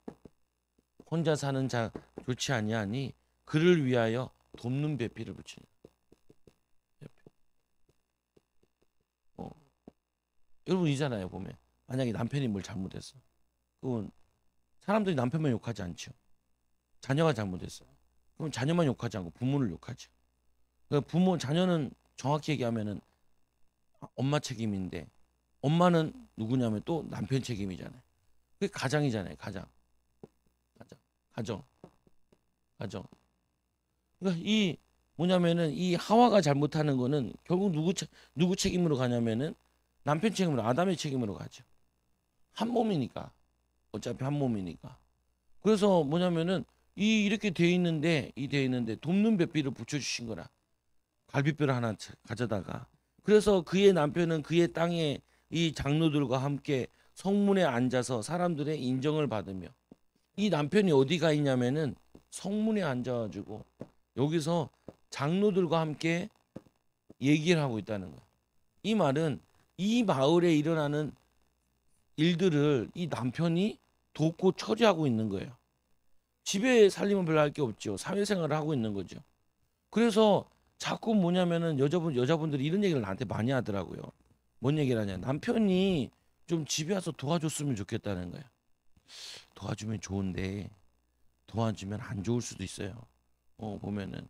혼자 사는 자 좋지 아니하니 그를 위하여 돕는 배필을 붙이니. 어, 여러분 이잖아요. 보면 만약에 남편이 뭘 잘못했어, 그건 사람들이 남편만 욕하지 않죠. 자녀가 잘못했어, 그럼 자녀만 욕하지 않고 부모를 욕하죠. 그러니까 부모 자녀는 정확히 얘기하면은 엄마 책임인데 엄마는 누구냐면 또 남편 책임이잖아요. 그게 가장이잖아요. 가장, 가정, 가정. 그러니까 이 뭐냐면은 이 하와가 잘못하는 거는 결국 누구 책임으로 가냐면은 남편 책임으로, 아담의 책임으로 가죠. 한 몸이니까. 어차피 한 몸이니까. 그래서 뭐냐면은 이렇게 돼 있는데 돕는 배필을 붙여주신 거라. 갈빗뼈를 하나 가져다가. 그래서 그의 남편은 그의 땅에 이 장로들과 함께 성문에 앉아서 사람들의 인정을 받으며, 이 남편이 어디가 있냐면은 성문에 앉아가지고 여기서 장로들과 함께 얘기를 하고 있다는 거야. 이 말은 이 마을에 일어나는 일들을 이 남편이 돕고 처리하고 있는 거예요. 집에 살림은 별로 할 게 없죠. 사회생활을 하고 있는 거죠. 그래서 자꾸 뭐냐면은 여자분들이 이런 얘기를 나한테 많이 하더라고요. 뭔 얘기를 하냐? 남편이 좀 집에 와서 도와줬으면 좋겠다는 거야. 도와주면 좋은데 도와주면 안 좋을 수도 있어요. 보면은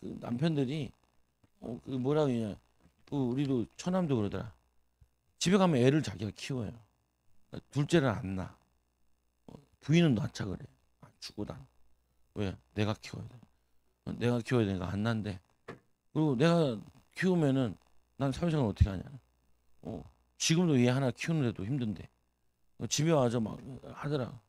이 남편들이 그 뭐라 그러냐? 우리도 처남도 그러더라. 집에 가면 애를 자기가 키워요. 둘째를 안 낳아. 부인은 낳자 그래. 안 주고 난. 왜? 내가 키워야 돼. 내가 키워야 되니까 안 난대. 그리고 내가 키우면은 난 사회생활 어떻게 하냐. 지금도 얘 하나 키우는데도 힘든데. 집에 와서 막 하더라.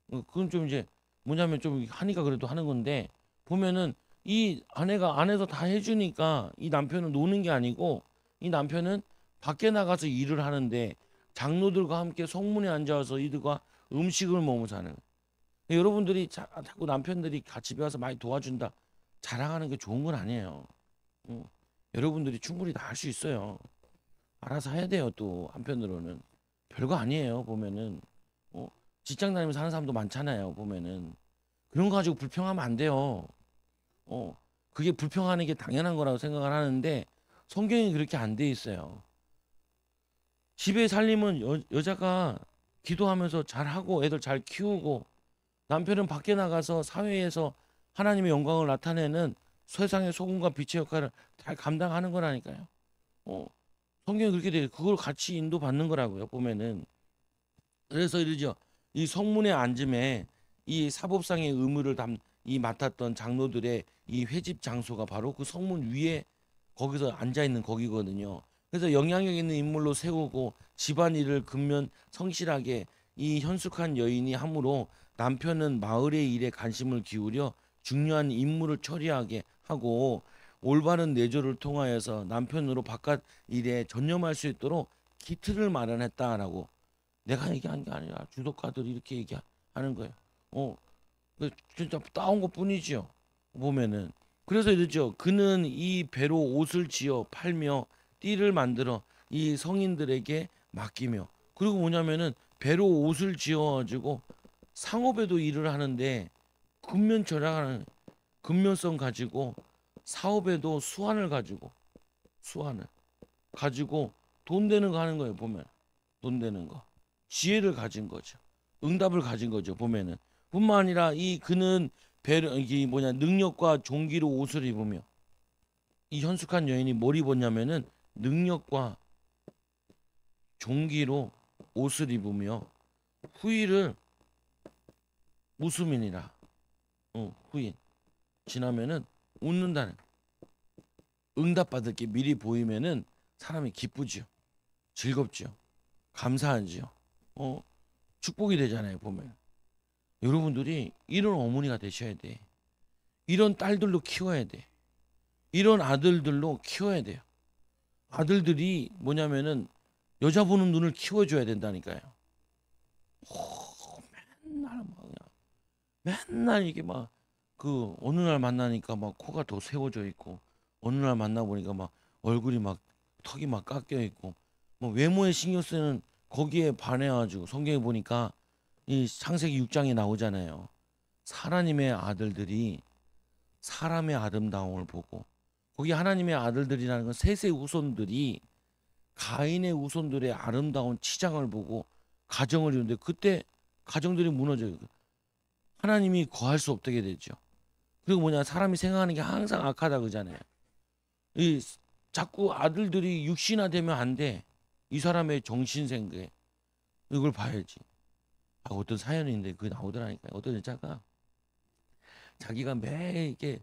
그건 좀 이제 뭐냐면 좀 하니까 그래도 하는 건데, 보면은 이 아내가 안에서 다 해주니까 이 남편은 노는 게 아니고 이 남편은 밖에 나가서 일을 하는데 장로들과 함께 성문에 앉아서 이들과 음식을 먹으면서 하는 거예요. 여러분들이 자꾸 남편들이 같이 집에 와서 많이 도와준다 자랑하는 게 좋은 건 아니에요. 어, 여러분들이 충분히 다 할 수 있어요. 알아서 해야 돼요. 또 한편으로는 별거 아니에요. 보면은 어, 직장 다니면서 하는 사람도 많잖아요. 보면은 그런 거 가지고 불평하면 안 돼요. 어, 그게 불평하는 게 당연한 거라고 생각을 하는데 성경이 그렇게 안 돼 있어요. 집에 살림은 여자가 기도하면서 잘하고 애들 잘 키우고, 남편은 밖에 나가서 사회에서 하나님의 영광을 나타내는 세상의 소금과 빛의 역할을 잘 감당하는 거라니까요. 어, 성경이 그렇게 돼 그걸 같이 인도받는 거라고요. 보면은 그래서 이러죠. 이 성문에 앉음에 이 사법상의 의무를 이 맡았던 장로들의 이 회집 장소가 바로 그 성문 위에 거기서 앉아 있는 거기거든요. 그래서 영향력 있는 인물로 세우고 집안일을 근면 성실하게 이 현숙한 여인이 함으로 남편은 마을의 일에 관심을 기울여 중요한 임무를 처리하게 하고 올바른 내조를 통하여서 남편으로 바깥 일에 전념할 수 있도록 기틀을 마련했다라고, 내가 얘기한 게 아니라 주석가들이 이렇게 얘기하는 거예요. 어, 진짜 따온 것뿐이지요. 보면은 그래서 이러죠. 그는 이 배로 옷을 지어 팔며 띠를 만들어 이 성인들에게 맡기며, 그리고 뭐냐면은 배로 옷을 지어가지고 상업에도 일을 하는데 근면 절약하는 근면성 가지고 사업에도 수완을 가지고 돈 되는 거 하는 거예요. 보면 돈 되는 거, 지혜를 가진 거죠. 응답을 가진 거죠. 보면은 뿐만 아니라 이 그는 배려 이게 뭐냐 능력과 종기로 옷을 입으며, 이 현숙한 여인이 뭘 입었냐면은 능력과 종기로 옷을 입으며 후일을 웃음이니라. 후인 지나면은 웃는다는, 응답받을 게 미리 보이면은 사람이 기쁘지요. 즐겁지요. 감사하지요. 축복이 되잖아요. 보면 여러분들이 이런 어머니가 되셔야 돼. 이런 딸들로 키워야 돼. 이런 아들들로 키워야 돼요. 아들들이 뭐냐면은 여자 보는 눈을 키워줘야 된다니까요. 맨날 막 그냥 맨날 이게 막 그 어느 날 만나니까 막 코가 더 세워져 있고 어느 날 만나보니까 막 얼굴이 막 턱이 막 깎여 있고 뭐 외모에 신경 쓰는 거기에 반해가지고 성경에 보니까 이 창세기 6장에 나오잖아요. 하나님의 아들들이 사람의 아름다움을 보고 거기 하나님의 아들들이라는 건 셋의 후손들이 가인의 후손들의 아름다운 치장을 보고 가정을 이루는데 그때 가정들이 무너져요. 하나님이 거할 수 없게 되죠. 그리고 뭐냐 사람이 생각하는 게 항상 악하다 그러잖아요. 이 자꾸 아들들이 육신화 되면 안 돼. 이 사람의 정신생계 이걸 봐야지. 아, 어떤 사연인데 그게 나오더라니까요. 어떤 여자가 자기가 매일 이렇게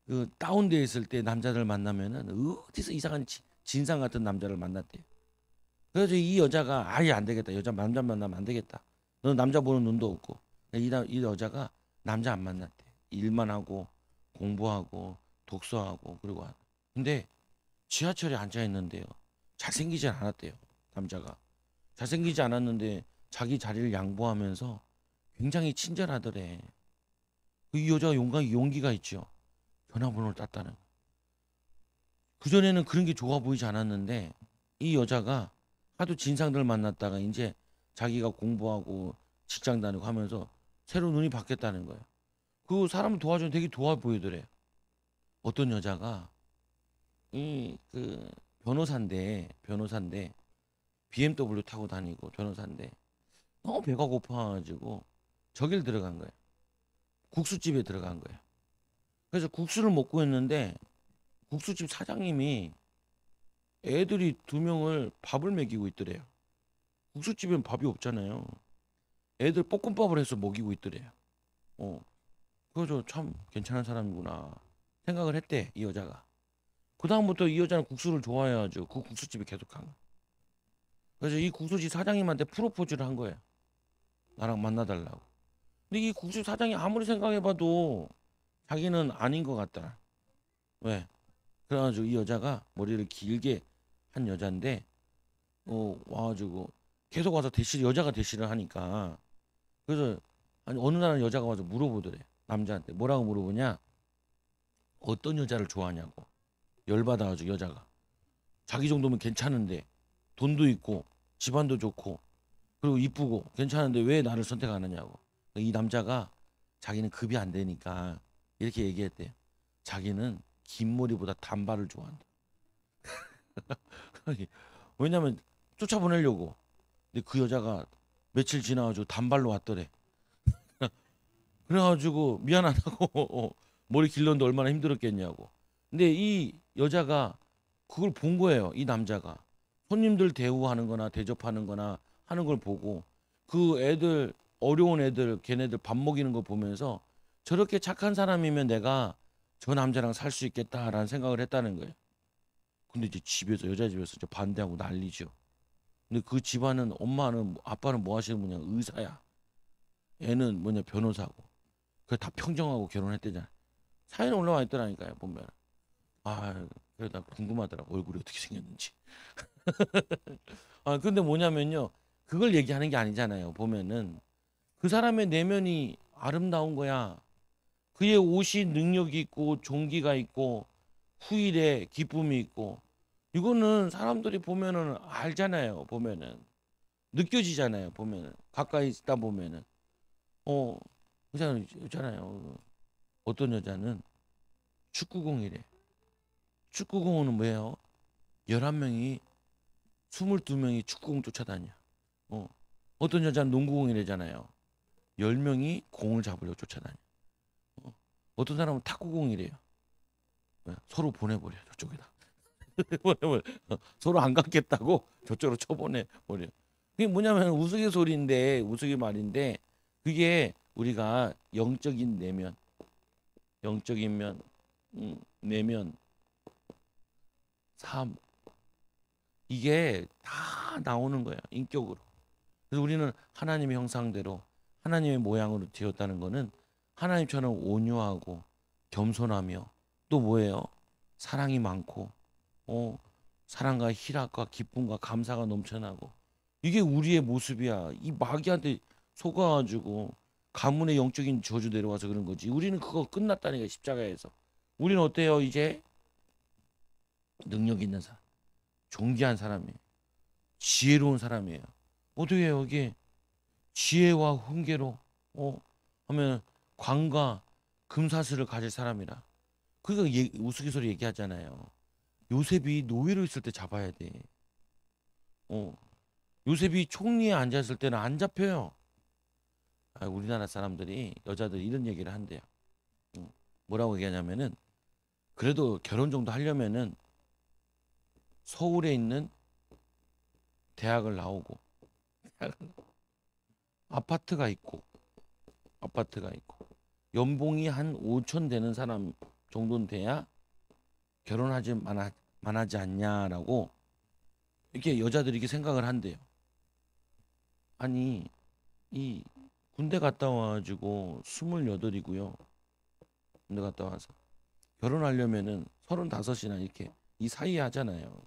그 다운되어 있을 때 남자들 만나면은 어디서 이상한 진상 같은 남자를 만났대. 그래서 이 여자가 아예 안 되겠다. 여자 남자 만나면 안 되겠다. 너 남자 보는 눈도 없고. 이 여자가 남자 안 만났대. 일만 하고 공부하고 독서하고 그리고 근데 지하철에 앉아 있는데요. 잘생기지 않았대요. 남자가. 잘생기지 않았는데 자기 자리를 양보하면서 굉장히 친절하더래. 이 여자가 용기가 있죠. 전화번호를 땄다는. 그전에는 그런 게 좋아 보이지 않았는데 이 여자가 하도 진상들 만났다가 이제 자기가 공부하고 직장 다니고 하면서 새로 눈이 바뀌었다는 거예요. 그 사람을 도와주면 되게 좋아 보이더래. 어떤 여자가 이 그 변호사인데 BMW 타고 다니고 변호사인데 너무 배가 고파가지고 저길 들어간 거예요. 국수집에 들어간 거예요. 그래서 국수를 먹고 있는데 국수집 사장님이 애들이 두 명을 밥을 먹이고 있더래요. 국수집엔 밥이 없잖아요. 애들 볶음밥을 해서 먹이고 있더래요. 어, 그래서 참 괜찮은 사람이구나 생각을 했대 이 여자가. 그 다음부터 이 여자는 국수를 좋아해가지고 그 국수집에 계속 간 거야. 그래서 이 국수집 사장님한테 프로포즈를 한 거예요. 나랑 만나달라고. 근데 이 국수집 사장이 아무리 생각해봐도 자기는 아닌 것 같더라. 왜? 그래가지고 이 여자가 머리를 길게 한 여잔데 와가지고 계속 와서 여자가 대시를 하니까 그래서 아니 어느 날은 여자가 와서 물어보더래. 남자한테 뭐라고 물어보냐? 어떤 여자를 좋아하냐고. 열받아가지고 여자가 자기 정도면 괜찮은데 돈도 있고 집안도 좋고 그리고 이쁘고 괜찮은데 왜 나를 선택 안 하냐고. 이 남자가 자기는 급이 안 되니까 이렇게 얘기했대요. 자기는 긴 머리보다 단발을 좋아한다. 왜냐면 쫓아보내려고. 근데 그 여자가 며칠 지나가지고 단발로 왔더래. 그래가지고 미안하다고 머리 길렀는데 얼마나 힘들었겠냐고. 근데 이 여자가 그걸 본 거예요. 이 남자가 손님들 대우하는 거나 대접하는 거나 하는 걸 보고 그 애들 어려운 애들 걔네들 밥 먹이는 거 보면서 저렇게 착한 사람이면 내가 저 남자랑 살 수 있겠다라는 생각을 했다는 거예요. 근데 이제 집에서 여자 집에서 이제 반대하고 난리죠. 근데 그 집안은 엄마는 아빠는 뭐 하시는 분이야? 의사야. 애는 뭐냐 변호사고. 그 다 평정하고 결혼했대잖아. 사연에 올라와 있더라니까요 보면. 아 그래 나 궁금하더라고 얼굴이 어떻게 생겼는지. 아 근데 뭐냐면요 그걸 얘기하는 게 아니잖아요. 보면은 그 사람의 내면이 아름다운 거야. 그의 옷이 능력이 있고 종기가 있고 후일에 기쁨이 있고 이거는 사람들이 보면은 알잖아요. 보면은 느껴지잖아요. 보면은 가까이 있다 보면은 어 그잖아요. 어떤 여자는 축구공이래. 축구공은 뭐예요? 11명이 22명이 축구공 쫓아다녀. 어. 어떤 여자는 농구공이래잖아요. 10명이 공을 잡으려고 쫓아다녀. 어. 어떤 사람은 탁구공이래요. 서로 보내버려 저쪽에다. 보내버려. 서로 안 갖겠다고 저쪽으로 쳐보내버려. 그게 뭐냐면 우스갯소리인데 우스갯말인데 그게 우리가 영적인 내면 영적인 면 내면 삶 이게 다 나오는 거야 인격으로. 그래서 우리는 하나님의 형상대로 하나님의 모양으로 되었다는 거는 하나님처럼 온유하고 겸손하며 또 뭐예요? 사랑이 많고 사랑과 희락과 기쁨과 감사가 넘쳐나고 이게 우리의 모습이야. 이 마귀한테 속아가지고 가문의 영적인 저주 내려와서 그런 거지. 우리는 그거 끝났다니까 십자가에서. 우리는 어때요 이제? 능력 있는 사람, 존귀한 사람이에요. 지혜로운 사람이에요. 어떻게 여기 지혜와 훈계로 하면 관과 금사슬을 가질 사람이라. 그러니까 우스갯소리 얘기하잖아요. 요셉이 노예로 있을 때 잡아야 돼. 어, 요셉이 총리에 앉았을 때는 안 잡혀요. 우리나라 사람들이 여자들이 이런 얘기를 한대요. 뭐라고 얘기하냐면은 그래도 결혼 정도 하려면은 서울에 있는 대학을 나오고 아파트가 있고 연봉이 한 5천 되는 사람 정도는 돼야 결혼하지 만하지 않냐라고 이렇게 여자들이 이렇게 생각을 한대요. 아니 이 군대 갔다 와가지고 28이고요. 군대 갔다 와서 결혼하려면은 35이나 이렇게 이 사이에 하잖아요.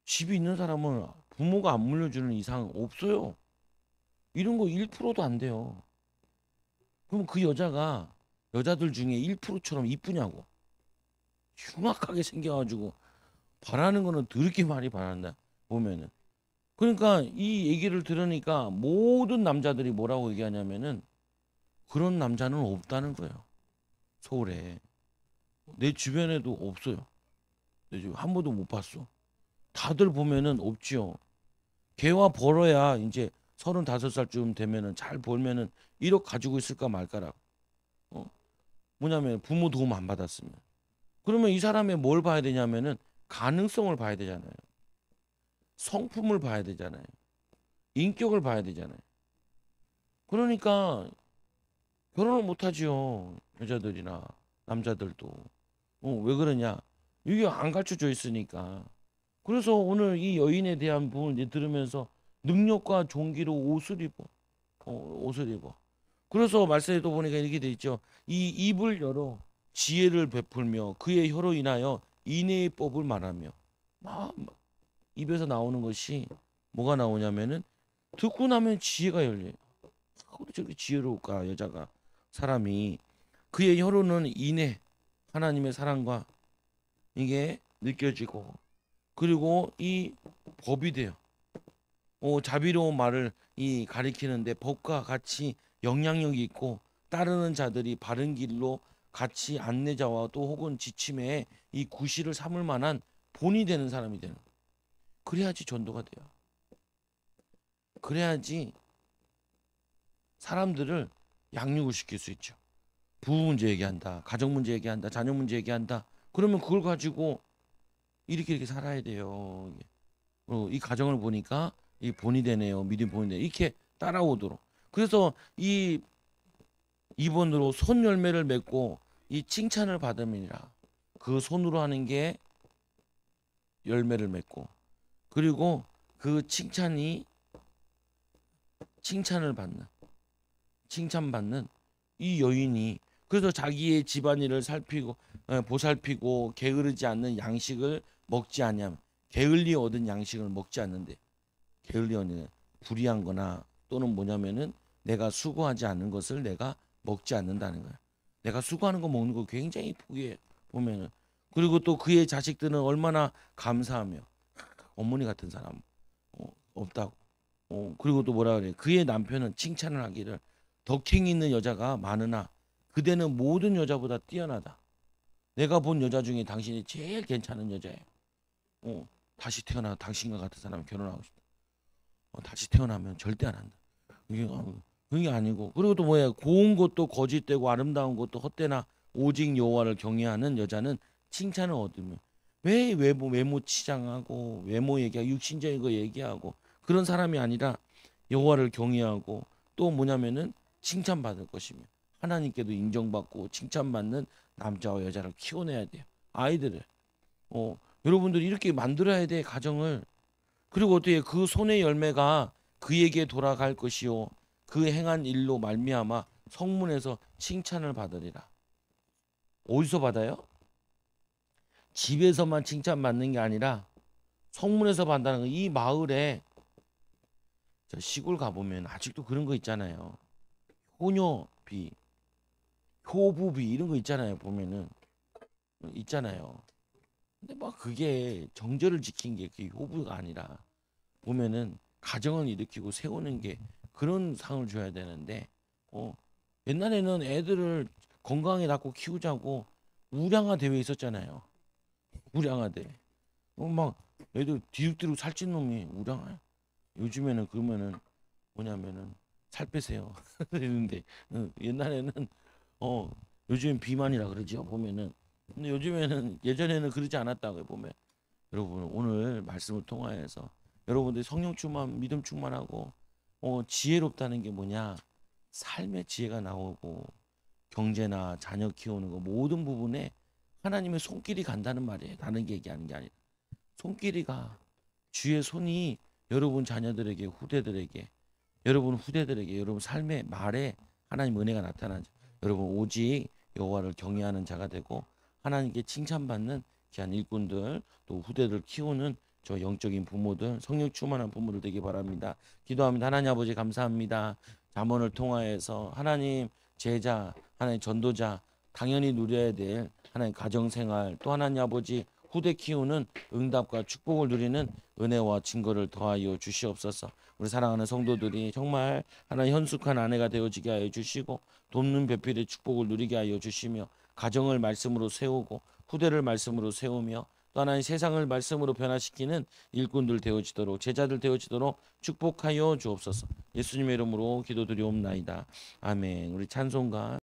집이 있는 사람은 부모가 안 물려주는 이상 없어요. 이런 거 1%도 안 돼요. 그럼 그 여자가 여자들 중에 1%처럼 이쁘냐고. 흉악하게 생겨가지고 바라는 거는 더럽게 많이 바란다 보면은. 그러니까 이 얘기를 들으니까 모든 남자들이 뭐라고 얘기하냐면은 그런 남자는 없다는 거예요. 서울에. 내 주변에도 없어요. 내 주변 한 번도 못 봤어. 다들 보면은 없지요. 걔와 벌어야 이제 35살쯤 되면은 잘 벌면은 1억 가지고 있을까 말까라고. 어? 뭐냐면 부모 도움 안 받았으면. 그러면 이 사람의 뭘 봐야 되냐면은 가능성을 봐야 되잖아요. 성품을 봐야 되잖아요. 인격을 봐야 되잖아요. 그러니까 결혼을 못 하지요. 여자들이나 남자들도. 왜 그러냐? 이게 안 갖춰져 있으니까. 그래서 오늘 이 여인에 대한 부분을 이제 들으면서 능력과 존귀로 옷을 입어. 옷을 입어. 그래서 말씀에도 보니까 이렇게 돼 있죠. 이 입을 열어 지혜를 베풀며 그의 혀로 인하여 인애의 법을 말하며. 막 입에서 나오는 것이 뭐가 나오냐면은 듣고 나면 지혜가 열려요. 어떻게 저렇게 지혜로울까 여자가 사람이. 그의 혀로는 인애 하나님의 사랑과 이게 느껴지고 그리고 이 법이 돼요. 자비로운 말을 이 가리키는데 법과 같이 영향력이 있고 따르는 자들이 바른 길로 같이 안내자와 또 혹은 지침에 이 구실을 삼을 만한 본이 되는 사람이 되는. 그래야지 전도가 돼요. 그래야지 사람들을 양육을 시킬 수 있죠. 부부 문제 얘기한다, 가정 문제 얘기한다, 자녀 문제 얘기한다. 그러면 그걸 가지고 이렇게 살아야 돼요. 이 가정을 보니까 이 본이 되네요. 믿음 본이 되네. 이렇게 따라오도록. 그래서 이 2번으로 손 열매를 맺고 이 칭찬을 받음이니라. 그 손으로 하는 게 열매를 맺고 그리고 그 칭찬을 받는 칭찬받는 이 여인이 그래서 자기의 집안일을 살피고 보살피고 게으르지 않는 양식을 먹지 않냐면 게을리 얻은 양식을 먹지 않는데 게을리 얻는 불의한 거나 또는 뭐냐면은 내가 수고하지 않는 것을 내가 먹지 않는다는 거야. 내가 수고하는 거 먹는 거 굉장히 포기해 보면은. 그리고 또 그의 자식들은 얼마나 감사하며 어머니 같은 사람 없다고. 그리고 또 뭐라 그래? 그의 남편은 칭찬을 하기를 덕행이 있는 여자가 많으나 그대는 모든 여자보다 뛰어나다. 내가 본 여자 중에 당신이 제일 괜찮은 여자예요. 다시 태어나 당신과 같은 사람 결혼하고 싶다. 다시 태어나면 절대 안 한다. 그게 아니고 그리고 또 뭐야? 고운 것도 거짓되고 아름다운 것도 헛되나 오직 여호와를 경외하는 여자는 칭찬을 얻으며. 왜 외모 치장하고 외모 얘기하고 육신적인 거 얘기하고 그런 사람이 아니라 여호와를 경외하고 또 뭐냐면은 칭찬받을 것이며 하나님께도 인정받고 칭찬받는 남자와 여자를 키워내야 돼요. 아이들을. 여러분들이 이렇게 만들어야 돼 가정을. 그리고 어떻게 그 손의 열매가 그에게 돌아갈 것이요 그 행한 일로 말미암아 성문에서 칭찬을 받으리라. 어디서 받아요? 집에서만 칭찬받는 게 아니라 성문에서 받는다는 거. 이 마을에 저 시골 가보면 아직도 그런 거 있잖아요. 효녀비, 효부비 이런 거 있잖아요. 보면은 있잖아요. 근데 막 그게 정절을 지킨 게 그게 효부가 아니라 보면은 가정을 일으키고 세우는 게 그런 상을 줘야 되는데 어 옛날에는 애들을 건강하게 낳고 키우자고 우량아 대회 있었잖아요. 우량아 대회. 막 애들 뒤룩뒤룩 살찐 놈이 우량아. 요즘에는 그러면은 뭐냐면은 살 빼세요. 이러는데 옛날에는 어 요즘엔 비만이라 그러죠. 보면은 근데 요즘에는 예전에는 그러지 않았다고 보면 여러분 오늘 말씀을 통하여서 여러분들 성령 충만 믿음 충만하고 지혜롭다는 게 뭐냐 삶의 지혜가 나오고 경제나 자녀 키우는 거 모든 부분에 하나님의 손길이 간다는 말이에요. 다른 게 얘기하는 게 아니라 손길이가 주의 손이 여러분 자녀들에게 후대들에게 여러분 후대들에게 여러분 삶의 말에 하나님 은혜가 나타나죠. 여러분 오직 여호와를 경외하는 자가 되고 하나님께 칭찬받는 귀한 일꾼들 또 후대들 키우는 저 영적인 부모들 성령 충만한 부모들 되기 바랍니다. 기도합니다. 하나님 아버지 감사합니다. 잠언을 통하여서 하나님 제자 하나님 전도자 당연히 누려야 될 하나님 가정생활 또 하나님 아버지 후대 키우는 응답과 축복을 누리는 은혜와 증거를 더하여 주시옵소서. 우리 사랑하는 성도들이 정말 하나님 현숙한 아내가 되어지게 하여 주시고 돕는 배필의 축복을 누리게 하여 주시며 가정을 말씀으로 세우고 후대를 말씀으로 세우며 또 하나님 세상을 말씀으로 변화시키는 일꾼들 되어지도록 제자들 되어지도록 축복하여 주옵소서. 예수님의 이름으로 기도드리옵나이다. 아멘. 우리 찬송가